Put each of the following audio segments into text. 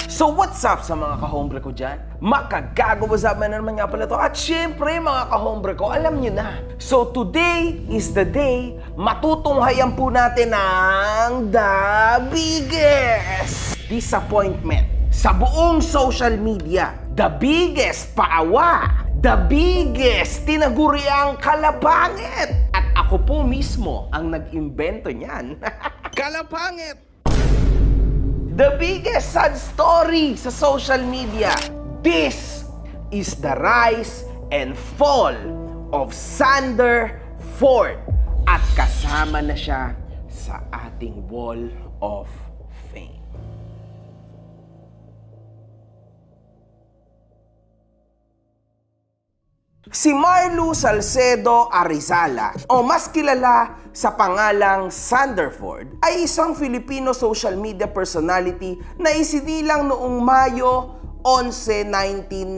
So what's up sa mga kahombre ko dyan? Makagago, what's up? Man naman nga pala to. At syempre mga kahombre ko, alam nyo na. So today is the day matutunghayan po natin ang the biggest disappointment sa buong social media. The biggest paawa. The biggest tinaguriang kalapangit. At ako po mismo ang nag-imbento niyan. Kalapangit! The biggest sad story sa social media. This is the rise and fall of Xander Ford. At kasama na siya sa ating Wall of Fame. Si Marlu Salcedo Arizala, o mas kilala sa pangalang Xander Ford, ay isang Filipino social media personality na isinilang noong Mayo 11,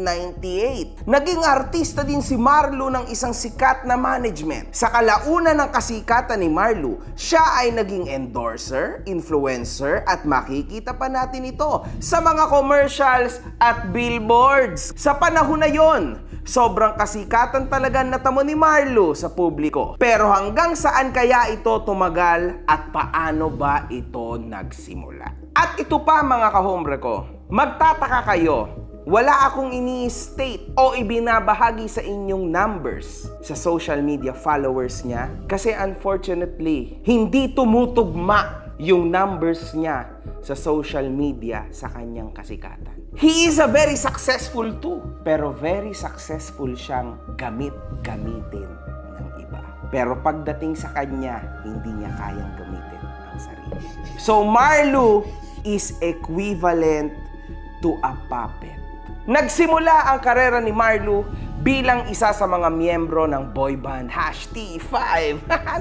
1998. Naging artista din si Marlu ng isang sikat na management. Sa kalaunan ng kasikatan ni Marlu, siya ay naging endorser, influencer, at makikita pa natin ito sa mga commercials at billboards. Sa panahon na yon, sobrang kasikatan talaga natamo ni Marlu sa publiko. Pero hanggang saan kaya ito tumagal at paano ba ito nagsimula? At ito pa mga kahombre ko, magtataka kayo, wala akong ini-state o ibinabahagi sa inyong numbers sa social media followers niya kasi unfortunately, hindi tumutugma yung numbers niya sa social media sa kanyang kasikatan. He is a very successful too, pero very successful siyang gamitin ng iba. Pero pagdating sa kanya, hindi niya kayang gamitin ang sarili. So Marlu is equivalent to a puppet. Nagsimula ang karera ni Marlu bilang isa sa mga miyembro ng boy band #T5.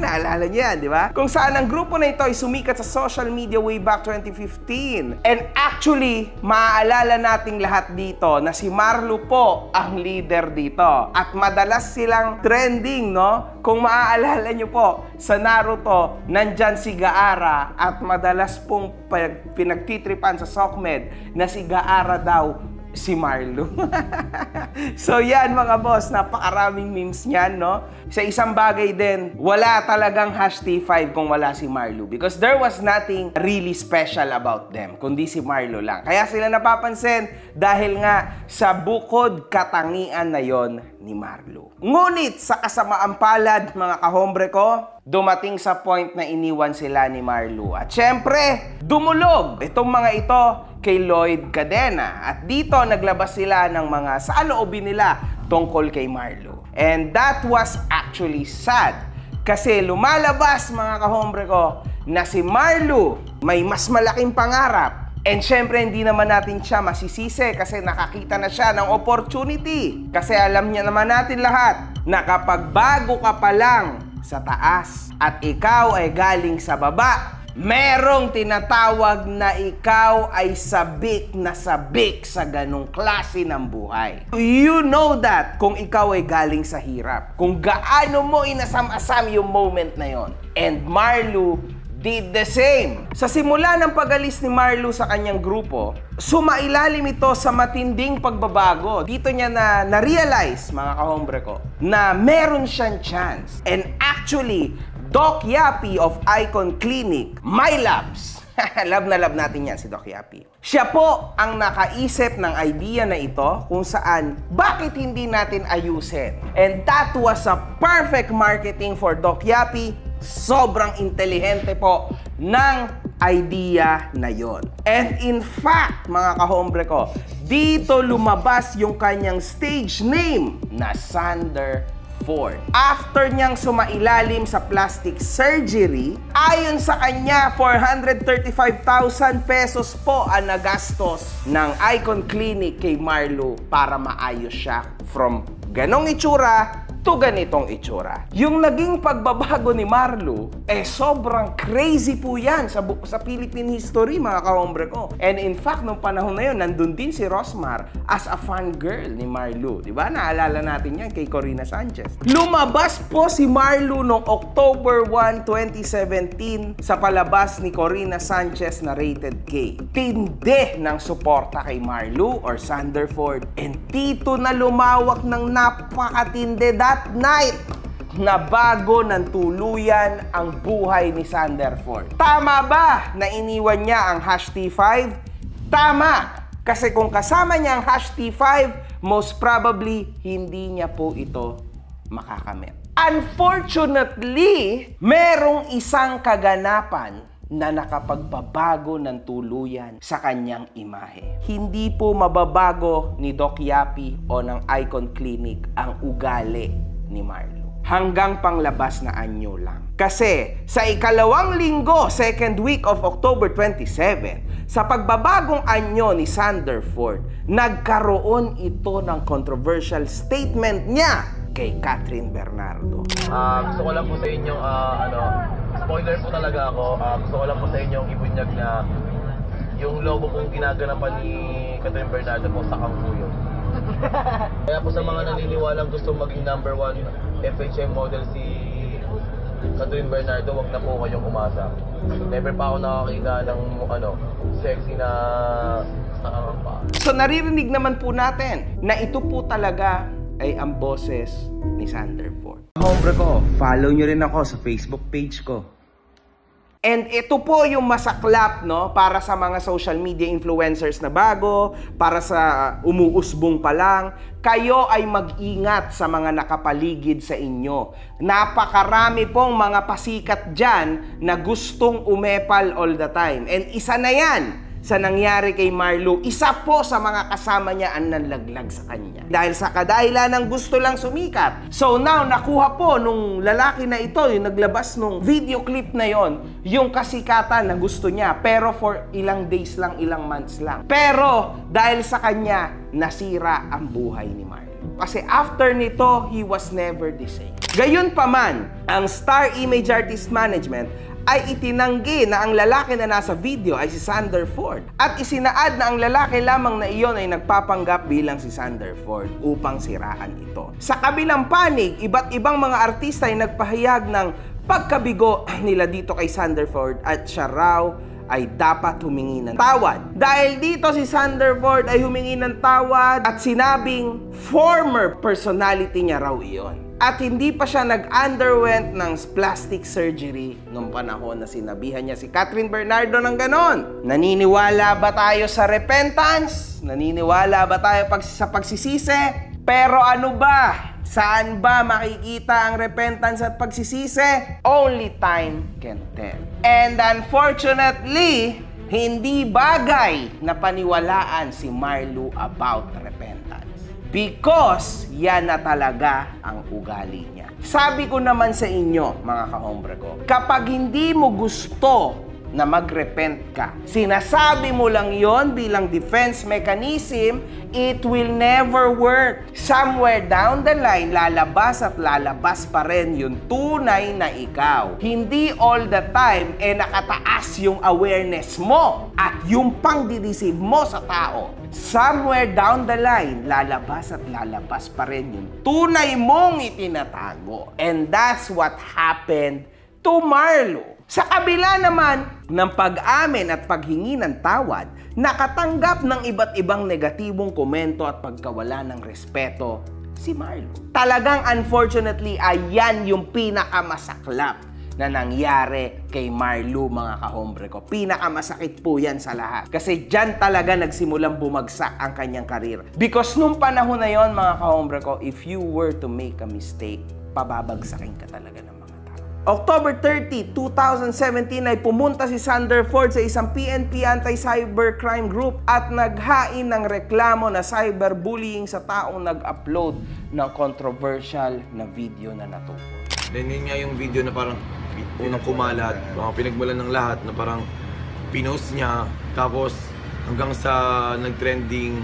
Naalala niyo yan, di ba? Kung saan ang grupo na ito ay sumikat sa social media way back 2015. And actually, maaalala nating lahat dito na si Marlu po ang leader dito. At madalas silang trending, no? Kung maaalala niyo po, sa Naruto, nandyan si Gaara at madalas pong pinagtitripan sa Sokmed na si Gaara daw si Marlu. So yan mga boss, napakaraming memes niyan, no? Sa isang bagay din, wala talagang #T5 kung wala si Marlu because there was nothing really special about them, kundi si Marlu lang. Kaya sila napapansin dahil nga sa bukod katangian na yon ni Marlu. Ngunit sa kasamaang palad, mga kahombre ko, dumating sa point na iniwan sila ni Marlu. At syempre, dumulog itong mga ito kay Lloyd Cadena. At dito naglabas sila ng mga saloobin nila tungkol kay Marlu. And that was actually sad. Kasi lumalabas, mga kahombre ko, na si Marlu may mas malaking pangarap. And syempre, hindi naman natin siya masisisi kasi nakakita na siya ng opportunity. Kasi alam niya naman natin lahat na kapag bago ka pa lang sa taas at ikaw ay galing sa baba, merong tinatawag na ikaw ay sabik na sabik sa ganong klase ng buhay. You know that kung ikaw ay galing sa hirap, kung gaano mo inasam-asam yung moment na yon. And Marlu did the same. Sa simula ng pag-alis ni Marlu sa kanyang grupo, sumailalim ito sa matinding pagbabago. Dito niya na-realize, mga kahombre ko, na meron siyang chance. And actually, Doc Yapi of Icon Clinic, my loves, love na love natin yan si Doc Yapi. Siya po ang nakaisip ng idea na ito kung saan bakit hindi natin ayusin. And that was a perfect marketing for Doc Yapi. Sobrang intelihente po ng idea na yon. And in fact, mga kahombre ko, dito lumabas yung kanyang stage name na Xander Ford. After niyang sumailalim sa plastic surgery, ayon sa kanya, 435,000 pesos po ang nagastos ng Icon Clinic kay Marlu para maayos siya from ganong itsura to ganitong itsura. Yung naging pagbabago ni Marlu, sobrang crazy po yan sa Philippine history, mga kahombre ko. And in fact, nung panahon na yun, nandun din si Rosmar as a fan girl ni Marlu. Diba? Naalala natin yan kay Corina Sanchez. Lumabas po si Marlu noong October 1, 2017 sa palabas ni Corina Sanchez na Rated K. Tindi ng suporta kay Marlu or Sanderford. And dito na lumawak ng napakatindi that night na bago ng tuluyan ang buhay ni Sanderford. Tama ba na iniwan niya ang #T5? Tama! Kasi kung kasama niya ang #T5, most probably hindi niya po ito makakamit. Unfortunately, merong isang kaganapan na nakapagbabago ng tuluyan sa kanyang imahe. Hindi po mababago ni Doc Yapi o ng Icon Clinic ang ugali ni Marlu. Hanggang panglabas na anyo lang. Kasi sa ikalawang linggo, second week of October 27, sa pagbabagong anyo ni Sanderford, nagkaroon ito ng controversial statement niya kay Catherine Bernardo. Gusto ko lang po sa inyong, spoiler po talaga ako. Gusto ko lang po sa inyong ibunyag na yung logo pong ginaganapan ni Catherine Bernardo po sa Kangkuyo. Kaya po sa mga naniniwalang gusto maging #1 FHM model si Catherine Bernardo, wag na po kayong umasa. Never pa ako nakakita ng sexy na pa. So naririnig naman po natin na ito po talaga ay ang boses ni Sanderford. Hombre ko, follow nyo rin ako sa Facebook page ko. And ito po yung masaklap, no, para sa mga social media influencers na bago, para sa umuusbong pa lang, kayo ay mag-ingat sa mga nakapaligid sa inyo. Napakarami pong mga pasikat dyan na gustong umepal all the time. And isa na yan sa nangyari kay Marlu, isa po sa mga kasama niya ang nanlaglag sa kanya. Dahil sa kadahilan ng gusto lang sumikat. So now, nakuha po nung lalaki na ito, yung naglabas nung video clip na yon, yung kasikatan na gusto niya. Pero for ilang days lang, ilang months lang. Pero dahil sa kanya, nasira ang buhay ni Marlu. Kasi after nito, he was never the same. Gayunpaman, ang Star Image Artist Management ay itinanggi na ang lalaki na nasa video ay si Sanderford at isinaad na ang lalaki lamang na iyon ay nagpapanggap bilang si Sanderford upang siraan ito. Sa kabilang panig, iba't ibang mga artista ay nagpahayag ng pagkabigo nila dito kay Sanderford at siya raw ay dapat humingi ng tawad. Dahil dito si Sanderford ay humingi ng tawad at sinabing former personality niya raw iyon. At hindi pa siya nag-underwent ng plastic surgery nung panahon na sinabihan niya si Catherine Bernardo ng ganon. Naniniwala ba tayo sa repentance? Naniniwala ba tayo sa pagsisisi? Pero ano ba? Saan ba makikita ang repentance at pagsisisi? Only time can tell. And unfortunately, hindi bagay na paniwalaan si Marlu about repentance. Because yan na talaga ang ugali niya. Sabi ko naman sa inyo, mga kahombre ko, kapag hindi mo gusto na mag-repent ka, sinasabi mo lang yon bilang defense mechanism, it will never work. Somewhere down the line, lalabas at lalabas pa rin yung tunay na ikaw. Hindi all the time nakataas yung awareness mo at yung pang-deceive mo sa tao. Somewhere down the line, lalabas at lalabas pa rin yung tunay mong itinatago. And that's what happened to Marlu. Sa kabila naman ng pag-amin at paghingi ng tawad, nakatanggap ng iba't ibang negatibong komento at pagkawala ng respeto si Marlu. Talagang unfortunately, ayan yung pinakamasaklap na nangyari kay Marlu, mga kahombre ko. Pinakamasakit po yan sa lahat. Kasi dyan talaga nagsimulang bumagsak ang kanyang karir. Because nung panahon na yon, mga kahombre ko, if you were to make a mistake, pababagsakin ka talaga ng mga tao. October 30, 2017 ay pumunta si Sanderford sa isang PNP anti-cybercrime group at naghain ng reklamo na cyberbullying sa taong nag-upload ng controversial na video na natukoy. Then yun nga yung video na parang unang kumalat, pinagmulan ng lahat na parang pinost niya, tapos hanggang sa nag-trending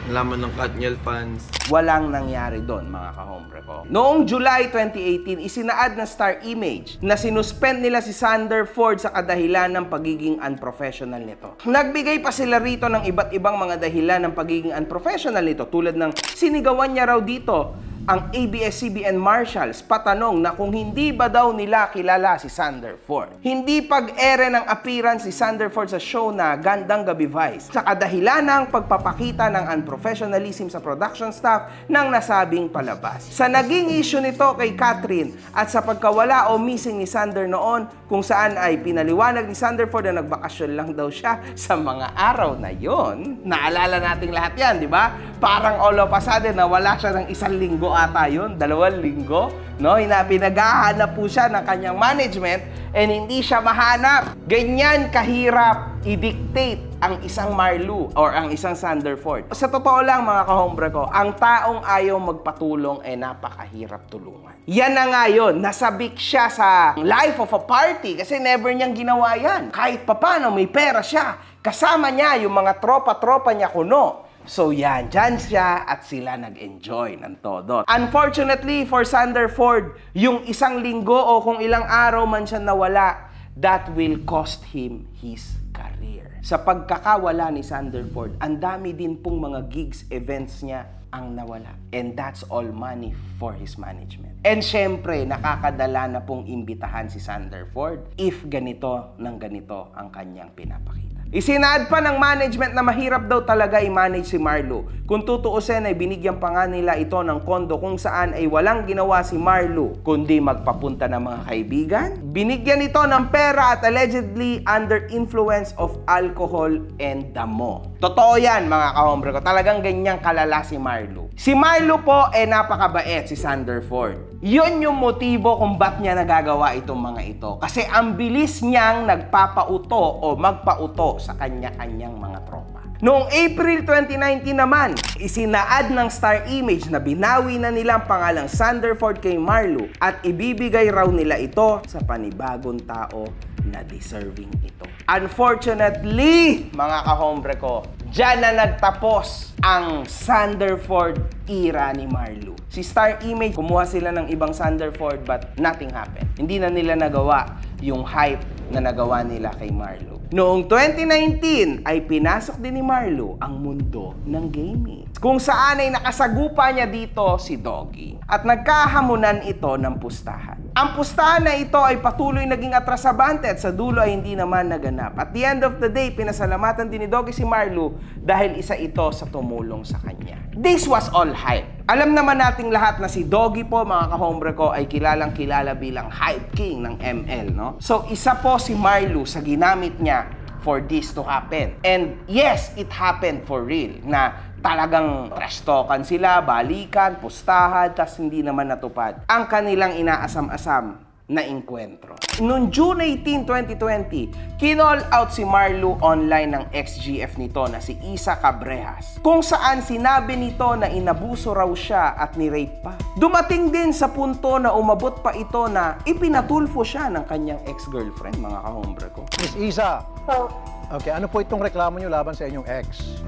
laman ng Katniel fans. Walang nangyari doon, mga kahombre ko. Noong July 2018, isinaad ng Star Image na sinuspend nila si Sander Ford sa kadahilan ng pagiging unprofessional nito. Nagbigay pa sila rito ng iba't ibang mga dahilan ng pagiging unprofessional nito, tulad ng sinigawan niya raw dito ang ABS-CBN Marshals patanong na kung hindi ba daw nila kilala si Sander Ford. Hindi pag-ere ng appearance si Sander Ford sa show na Gandang Gabi Vice sa kadahilan ng pagpapakita ng unprofessionalism sa production staff ng nasabing palabas. Sa naging issue nito kay Catherine at sa pagkawala o missing ni Sander noon, kung saan ay pinaliwanag ni Sander Ford na nagbakasyon lang daw siya sa mga araw na yon. Naalala nating lahat yan, di ba? Parang all of a sudden na wala siya ng 1 linggo ata yun, 2 linggo, no? Pinaghahanap po siya ng kanyang management and hindi siya mahanap. Ganyan kahirap i-dictate ang isang Marlu or ang isang Sander Ford. Sa totoo lang, mga kahombre ko, ang taong ayaw magpatulong ay napakahirap tulungan. Yan na nga yun, nasabik siya sa life of a party kasi never niyang ginawa yan. Kahit papano may pera siya, kasama niya yung mga tropa-tropa niya kuno. So yan, dyan siya at sila nag-enjoy ng todo. Unfortunately for Sander Ford, yung 1 linggo o kung ilang araw man siya nawala, that will cost him his career. Sa pagkakawala ni Sander Ford, ang dami din pong mga gigs, events niya ang nawala. And that's all money for his management. And syempre, nakakadala na pong imbitahan si Sander Ford if ganito ng ganito ang kanyang pinapakita. Isinaad pa ng management na mahirap daw talaga i-manage si Marlu. Kung tutuusin ay binigyan pa nga nila ito ng kondo kung saan ay walang ginawa si Marlu kundi magpapunta ng mga kaibigan. Binigyan ito ng pera at allegedly under influence of alcohol and damo. Totoo yan, mga kahombre ko. Talagang ganyang kalala si Marlu. Si Marlu po ay napakabait si Sander Ford. Yun yung motibo kung ba't niya nagagawa itong mga ito. Kasi ang bilis niyang nagpapauto o magpauto sa kanya-kanyang mga tropa. Noong April 2019 naman, isinaad ng Star Image na binawi na nila ang pangalang Sander Ford kay Marlu at ibibigay raw nila ito sa panibagong tao na deserving ito. Unfortunately, mga kahombre ko, diyan na nagtapos ang Sander Ford era ni Marlu. Si Star Image, kumuha sila ng ibang Sander Ford but nothing happened. Hindi na nila nagawa yung hype na nagawa nila kay Marlu. Noong 2019 ay pinasok din ni Marlu ang mundo ng gaming, kung saan ay nakasagupa niya dito si Doggy at nagkahamunan ito ng pustahan. Ang pustahan na ito ay patuloy naging atrasabante at sa dulo ay hindi naman naganap. At the end of the day, pinasalamatan din ni Doggy si Marlu dahil isa ito sa tumulong sa kanya. This was all hype. Alam naman nating lahat na si Doggy po, mga kahombre ko, ay kilalang kilala bilang hype king ng ML, no? So isa po si Marlu sa ginamit niya for this to happen. And yes, it happened for real na talagang trash talkan sila, balikan, pustahan, tas hindi naman natupad ang kanilang inaasam-asam na inkwentro. Noong June 18, 2020, kinall out si Marlu online ng ex-GF nito na si Isa Cabrejas, kung saan sinabi nito na inabuso raw siya at ni-rape pa. Dumating din sa punto na umabot pa ito na ipinatulfo siya ng kanyang ex-girlfriend, mga kahombre ko. Miss Isa, Po. okay, ano po itong reklamo nyo laban sa inyong ex?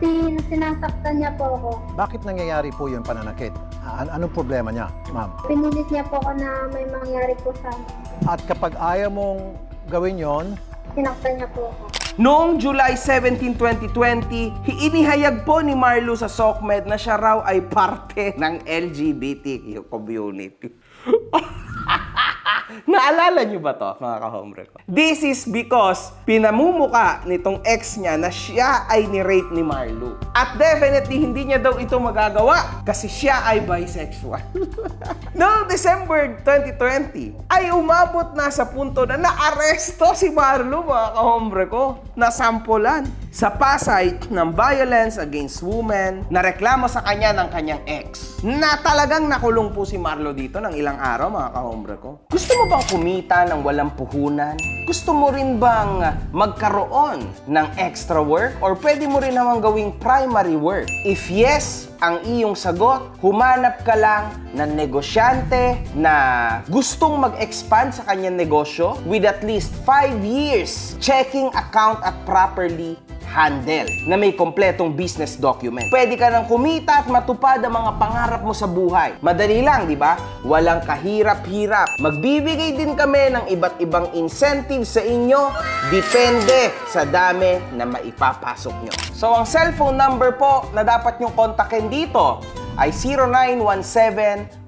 Sinasaktan niya po ako. Bakit nangyayari po yung pananakit? Anong problema niya, ma'am? Pinilit niya po ako na may mangyari po sa akin. At kapag ayaw mong gawin yon, Sinaktan niya po ako. Noong July 17, 2020, inihayag po ni Marlu sa SOCMED na siya raw ay parte ng LGBTQ community. Naalala niyo ba to, mga kahombre ko? This is because pinamumuka nitong ex niya na siya ay ni-rape ni Marlu. At definitely, hindi niya daw ito magagawa kasi siya ay bisexual. Noong December 2020, ay umabot na sa punto na naaresto si Marlu, mga kahombre ko. Nasampulan sa Pasay ng violence against women na reklamo sa kanya ng kanyang ex. Na talagang nakulong po si Marlu dito ng ilang araw, mga kahombre ko. Gusto mo bang kumita ng walang puhunan? Gusto mo rin bang magkaroon ng extra work? Or pwede mo rin namang gawing primary work? If yes, ang iyong sagot, humanap ka lang ng negosyante na gustong mag-expand sa kanyang negosyo with at least 5 years checking account at properly handle na may kompletong business document. Pwede ka nang kumita at matupad ang mga pangarap mo sa buhay. Madali lang, di ba? Walang kahirap-hirap. Magbibigay din kami ng iba't ibang incentives sa inyo, depende sa dami na maipapasok nyo. So, ang cellphone number po na dapat nyong kontakin dito ay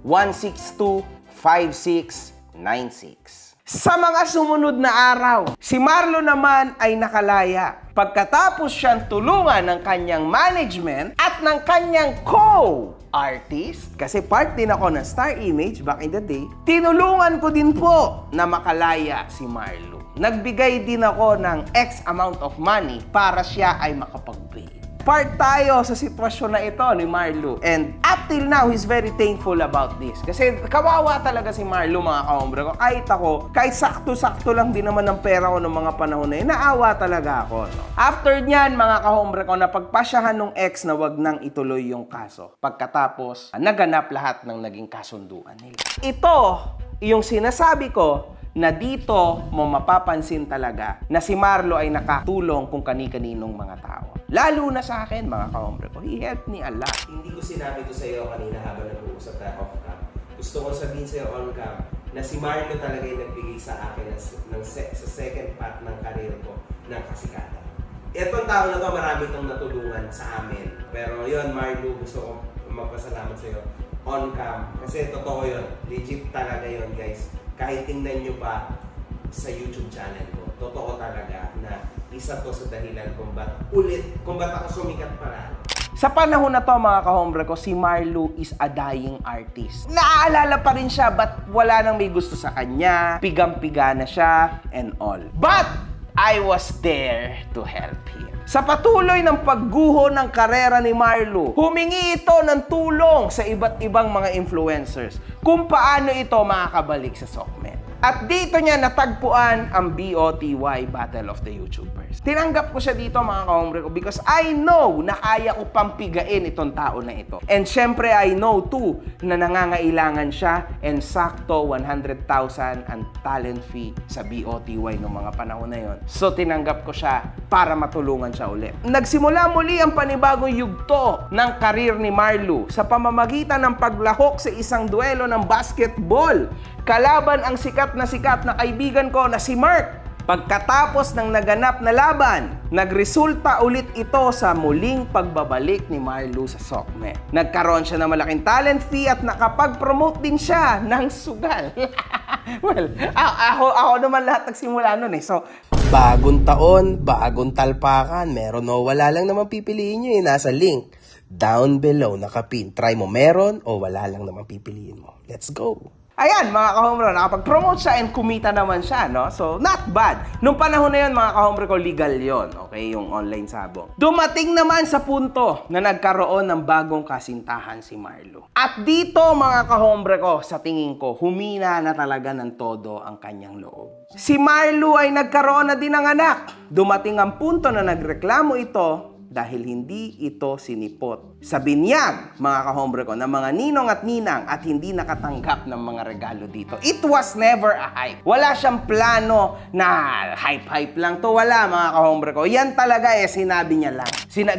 0917-162-5696. Sa mga sumunod na araw, si Marlo naman ay nakalaya pagkatapos siyang tulungan ng kanyang management at ng kanyang co-artist, kasi part din ako ng Star Image back in the day, tinulungan ko din po na makalaya si Marlo. Nagbigay din ako ng X amount of money para siya ay makapag-bail. Part tayo sa sitwasyon na ito ni Marlo. And up till now, he's very thankful about this. Kasi kawawa talaga si Marlo, mga kahombre ko. Kahit sakto-sakto lang din naman ang pera ko ng mga panahon na yun, naawa talaga ako. No? After nyan, mga kahombre ko, napagpasyahan ng ex na wag nang ituloy yung kaso. Pagkatapos, naganap lahat ng naging kasunduan nila. Ito, yung sinasabi ko, na dito mo mapapansin talaga na si Marlo ay nakatulong kung kani-kaninong mga tao. Lalo na sa akin, mga kahombre ko, he helped me a lot. Hindi ko sinabi to sa iyo kanina habang nag-uusap tayo off-cam. Gusto ko sabihin sa iyo on-cam na si Marlo talaga yung nagbigay sa akin sa second part ng karir ko ng kasikatan. Itong tao na to, marami itong natulungan sa amin. Pero yun, Marlo, gusto ko magpasalamat sa iyo on-cam. Kasi totoo yun. Legit talaga yun, guys. Kahit tingnan nyo pa sa YouTube channel ko, totoo talaga na isa to sa dahilan kung ba't ako sumikat para. Sa panahon na to, mga kahombre ko, si Marlo is a dying artist. Naaalala pa rin siya, but wala nang may gusto sa kanya, pigang-piga na siya, and all. But I was there to help him. Sa patuloy ng pagguho ng karera ni Marlo, humingi ito ng tulong sa iba't ibang mga influencers kung paano ito makakabalik sa Sokmed. At dito niya natagpuan ang BOTY, Battle of the YouTubers. Tinanggap ko siya dito, mga kahombre ko, because I know na kaya ko pampigain itong tao na ito. And syempre, I know too na nangangailangan siya and sakto 100,000 ang talent fee sa BOTY noong mga panahon na yon. So tinanggap ko siya para matulungan siya ulit. Nagsimula muli ang panibagong yugto ng karir ni Marlo sa pamamagitan ng paglahok sa isang duelo ng basketball kalaban ang sikat na kaibigan ko na si Mark. Pagkatapos ng naganap na laban, nagresulta ulit ito sa muling pagbabalik ni Marlo sa Sokmed. Nagkaroon siya ng malaking talent fee at nakapag-promote din siya ng sugal. Well, ako naman lahat nagsimula nun eh. So, bagong taon, bagong talpakan, meron o wala lang naman pipiliin nyo eh. Nasa link down below, nakapin. Try mo meron o wala lang naman pipiliin mo. Let's go! Ayan, mga kahombre, nakapag-promote siya and kumita naman siya, no? So, not bad. Nung panahon na yun, mga kahombre ko, legal yon, okay? Yung online sabong. Dumating naman sa punto na nagkaroon ng bagong kasintahan si Marlo. At dito, mga kahombre ko, sa tingin ko, humina na talaga ng todo ang kanyang loob. Si Marlo ay nagkaroon na din ng anak. Dumating ang punto na nagreklamo ito dahil hindi ito sinipot sa binyag, mga kahombre ko, ng mga ninong at ninang at hindi nakatanggap ng mga regalo dito. It was never a hype. Wala siyang plano na hype-hype lang to. Wala, mga kahombre ko. Yan talaga eh, sinabi niya lang.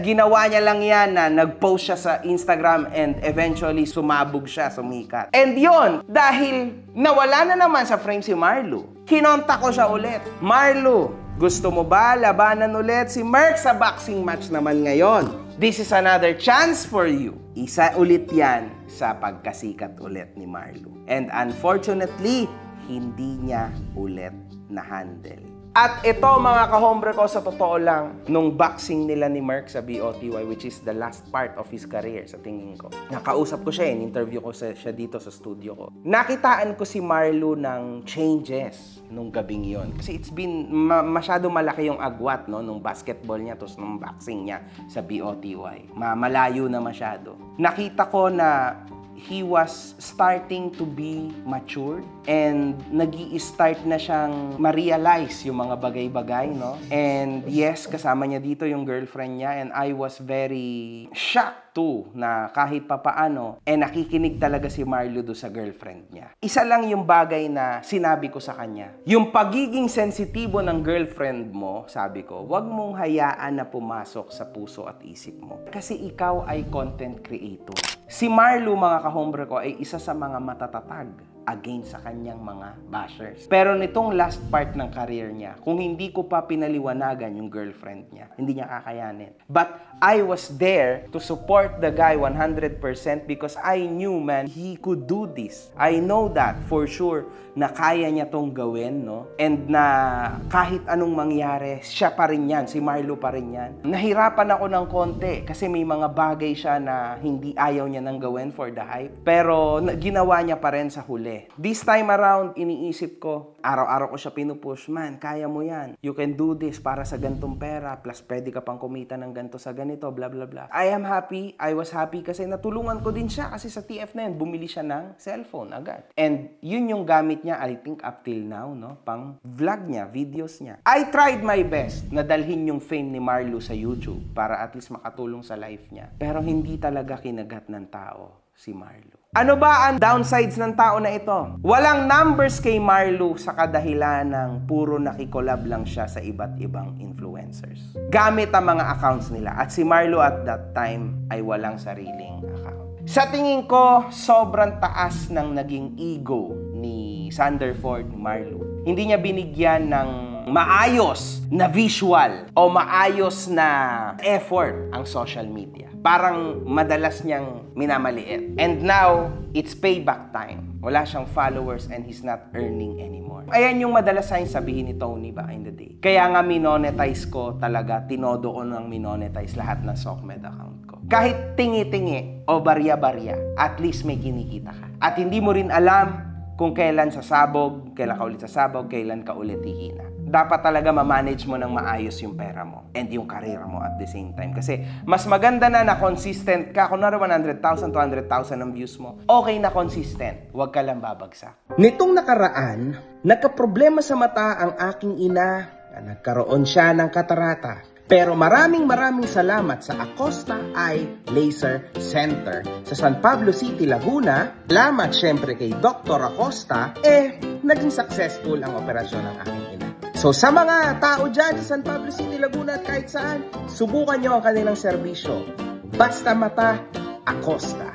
Ginawa niya lang yan na nag-post siya sa Instagram and eventually sumabog siya, sumikat. And yon, dahil nawala na naman sa frame si Marlo, kinontak ko siya ulit. Marlo, gusto mo ba labanan ulit si Mark sa boxing match naman ngayon? This is another chance for you. Isa ulit yan sa pagkasikat ulit ni Marlo. And unfortunately, hindi niya ulit na-handle. At ito, mga kahombre ko, sa totoo lang, nung boxing nila ni Mark sa BOTY, which is the last part of his career, sa tingin ko. Nakausap ko siya, in-interview ko siya dito sa studio ko. Nakitaan ko si Marlo ng changes nung gabing yon. Kasi it's been masyado malaki yung agwat, no, nung basketball niya, tapos nung boxing niya sa BOTY. Malayo na masyado. Nakita ko na he was starting to be matured and nag-i-start na siyang ma-realize yung mga bagay-bagay, no? And yes, kasama niya dito yung girlfriend niya and I was very shocked too na kahit papaano, nakikinig talaga si Marlo do sa girlfriend niya. Isa lang yung bagay na sinabi ko sa kanya. Yung pagiging sensitibo ng girlfriend mo, sabi ko, wag mong hayaan na pumasok sa puso at isip mo. Kasi ikaw ay content creator. Si Marlo, mga kahombre ko, ay isa sa mga matatatag against sa kanyang mga bashers. Pero nitong last part ng career niya, kung hindi ko pa pinaliwanagan yung girlfriend niya, hindi niya kakayanin. But I was there to support the guy 100% because I knew, man, he could do this. I know that for sure na kaya niya tong gawin, no? And na kahit anong mangyari, siya pa rin yan, si Marlo pa rin yan. Nahirapan ako ng konti kasi may mga bagay siya na hindi ayaw niya nang gawin for the hype. Pero ginawa niya pa rin sa huli. This time around, iniisip ko, araw-araw ko siya pinupush, man, kaya mo yan. You can do this para sa gantong pera, plus pwede ka pang kumita ng ganto sa ganito, bla bla bla. I am happy, I was happy kasi natulungan ko din siya kasi sa TF na yun, bumili siya ng cellphone agad. And yun yung gamit niya, I think up till now, no? Pang vlog niya, videos niya. I tried my best na dalhin yung fame ni Marlo sa YouTube para at least makatulong sa life niya. Pero hindi talaga kinagat ng tao si Marlo. Ano ba ang downsides ng tao na ito? Walang numbers kay Marlo sa kadahilan ng puro nakikolab lang siya sa iba't ibang influencers. Gamit ang mga accounts nila. At si Marlo at that time ay walang sariling account. Sa tingin ko, sobrang taas ng naging ego ni Sanderford, ni Marlo. Hindi niya binigyan ng maayos na visual o maayos na effort ang social media. Parang madalas niyang minamaliit. And now, it's payback time. Wala siyang followers and he's not earning anymore. Ayan yung madalas sa'yo sabihin ni Tony back in the day. Kaya nga minonetize ko talaga, tinodo ko ng minonetize lahat ng SOCMED account ko. Kahit tingi-tingi o barya-barya, at least may kinikita ka. At hindi mo rin alam kung kailan sasabog, kailan ka ulit sasabog, kailan ka ulit hihina. Dapat talaga ma-manage mo ng maayos yung pera mo and yung career mo at the same time. Kasi mas maganda na consistent ka. Kung naro 100,000, 200,000 ang views mo, okay na consistent. Huwag ka lang babagsak. Nitong nakaraan, nagka-problema sa mata ang aking ina. Nagkaroon siya ng katarata. Pero maraming salamat sa Acosta Eye Laser Center sa San Pablo City, Laguna. Salamat syempre kay Dr. Acosta, naging successful ang operasyon ng aking ina. So sa mga tao dyan sa San Pablo City, Laguna at kahit saan, subukan nyo ang kanilang serbisyo. Basta mata, Acosta.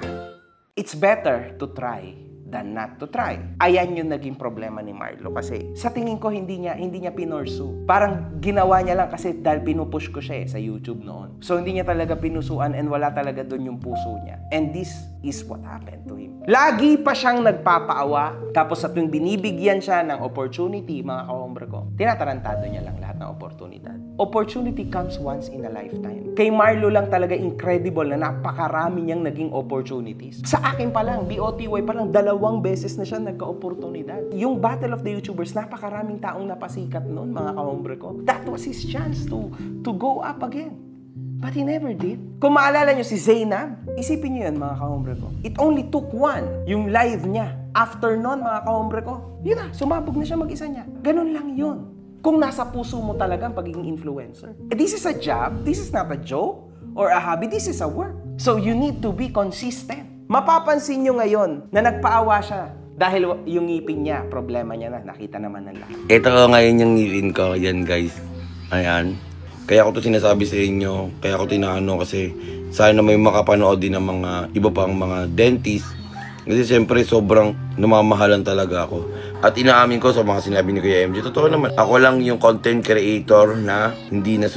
It's better to try than not to try. Ayan yung naging problema ni Marlo kasi sa tingin ko hindi niya pinursu. Parang ginawa niya lang kasi dahil pinupush ko siya sa YouTube noon. So hindi niya talaga pinusuan and wala talaga doon yung puso niya. And this is what happened to him. Lagi pa siyang nagpapaawa tapos sa tuwing binibigyan siya ng opportunity, mga kahombre ko, tinatarantado niya lang lahat ng oportunidad. Opportunity comes once in a lifetime. Kay Marlo lang talaga incredible na napakarami niyang naging opportunities. Sa akin pa lang, BOTY pa lang, 2 beses na siya nagka-oportunidad. Yung Battle of the YouTubers, napakaraming taong napasikat noon, mga kahombre ko. That was his chance to go up again. But he never did. Kung maalala nyo si Zainab, isipin nyo yun, mga kahombre ko. It only took one, yung live niya. After nun, mga kahombre ko, yun na, sumabog na siya mag-isa niya. Ganun lang yun. Kung nasa puso mo talaga ang pagiging influencer. This is a job, this is not a joke or a hobby, this is a work. So you need to be consistent. Mapapansin nyo ngayon na nagpaawa siya dahil yung ngipin niya, problema niya na, nakita naman ng lahat. Ito ngayon yung ngipin ko, yan guys. Ayan. Kaya ko to sinasabi sa inyo, kaya ko tinaano kasi sana may makapanood din ng mga iba pang mga dentist. Kasi siyempre sobrang namamahalan talaga ako. At inaamin ko sa mga sinabi ni Kuya MJ, totoo naman, ako lang yung content creator na hindi na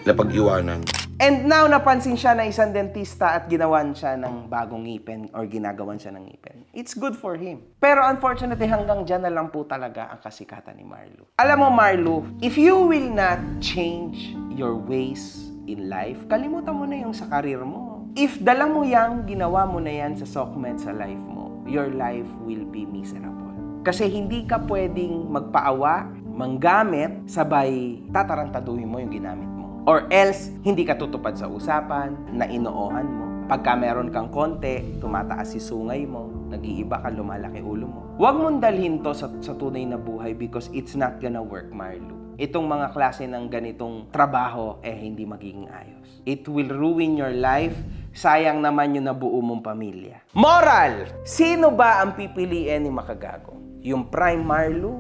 napag-iwanan. And now, napansin siya na isang dentista at ginawan siya ng bagong ngipin or ginagawan siya ng ngipin. It's good for him. Pero unfortunately, hanggang dyan na lang po talaga ang kasikatan ni Marlo. Alam mo, Marlo, if you will not change your ways in life, kalimutan mo na yung sa karir mo. If dala mo yang ginawa mo na yan sa SOCMED sa life mo, your life will be miserable. Kasi hindi ka pwedeng magpaawa, manggamit, sabay tatarantaduhin mo yung ginamit mo. Or else, hindi ka tutupad sa usapan na inoohan mo. Pagka meron kang konti, tumataas si sungay mo, nag-iiba ka, lumalaki ulo mo. Huwag mong dalhin to sa tunay na buhay because it's not gonna work, Marlo. Itong mga klase ng ganitong trabaho, hindi magiging ayos. It will ruin your life. Sayang naman yung nabuo mong pamilya. Moral! Sino ba ang pipiliin ni Makagago? Yung prime Marlo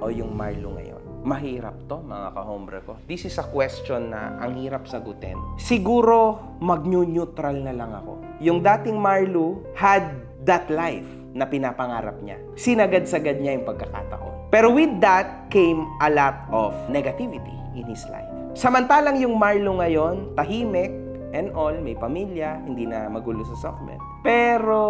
o yung Marlo ngayon? Mahirap to, mga kahombre ko. This is a question na ang hirap sagutin. Siguro, mag-neutral na lang ako. Yung dating Marlo had that life na pinapangarap niya. Sinagad-sagad niya yung pagkakataon. Pero with that came a lot of negativity in his life. Samantalang yung Marlo ngayon, tahimik and all, may pamilya, hindi na magulo sa softball. Pero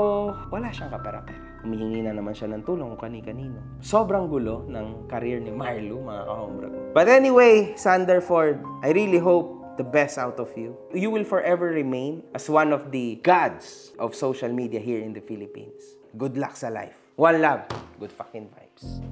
wala siyang kapera-pera. Humihingi na naman siya ng tulong kung kani-kanino. Sobrang gulo ng career ni Marlo, mga kahombre ko. But anyway, Sanderford, I really hope the best out of you. You will forever remain as one of the gods of social media here in the Philippines. Good luck sa life. One love. Good fucking vibes.